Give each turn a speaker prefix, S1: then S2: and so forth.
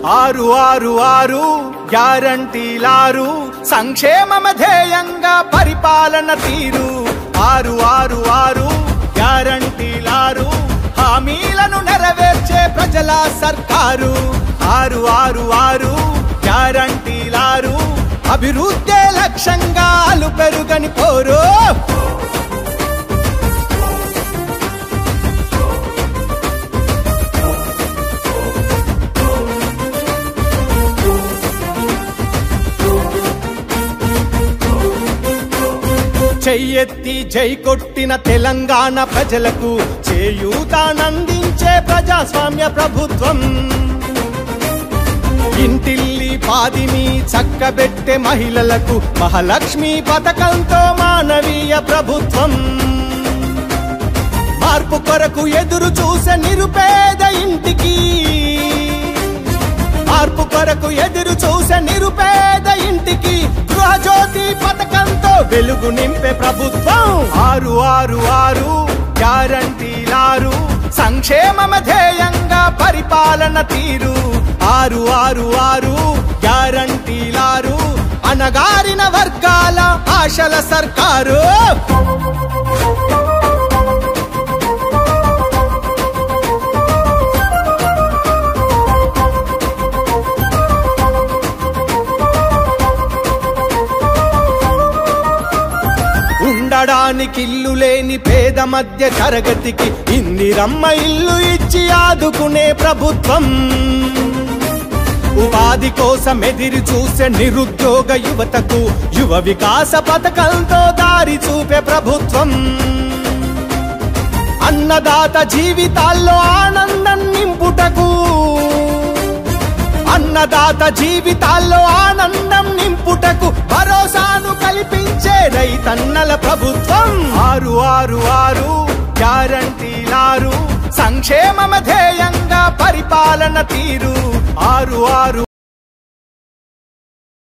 S1: 666 గ్యారంటీలారు సంక్షేమమ ధ్యేయంగా పరిపాలన తీరు 666 గ్యారంటీలారు హామీలను నెరవేర్చే ప్రజల సర్కారు 666 గ్యారంటీలారు అభివృద్ధి లక్ష్యంగా పెరుగని పోరు చెయ్యెత్తి జై కొట్టిన తెలంగాణ ప్రజలకు చేయూతానందించే ప్రజాస్వామ్య ప్రభుత్వం ఇంటిల్లి పాదిని చక్కబెట్టే మహిళలకు మహాలక్ష్మి పథకంతో మానవీయ ప్రభుత్వం మార్పు కొరకు ఎదురు చూసే నిరుపేద ఇంటికి మార్పు కొరకు ఎదురు చూసే నిరుపేద ఇంటికి గృహజ్యోతి పథకంతో వెలుగు నింపే ప్రభుత్వం 666 గ్యారంటీలారు సంక్షేమమ ధ్యేయంగా పరిపాలన తీరు 666 గ్యారంటీలారు అణగారిన వర్గాల ఆశల సర్కారు ఉండడానికి ఇల్లు లేని పేద మధ్య తరగతికి ఇందిరమ్మ ఇల్లు ఇచ్చి ఆదుకునే ప్రభుత్వం ఉపాధి కోసం ఎదురు చూసే నిరుద్యోగ యువతకు యువ వికాస పథకంతో దారి చూపే ప్రభుత్వం అన్నదాత జీవితాల్లో ఆనందం నింపుటకు అన్నదాత జీవితాల్లో ఆనందం నింపుటకు భరోసాను కల్పించే రైతన్నల ప్రభుత్వం 666 గ్యారంటీలారు సంక్షేమమ ధ్యేయంగా పరిపాలన తీరు 666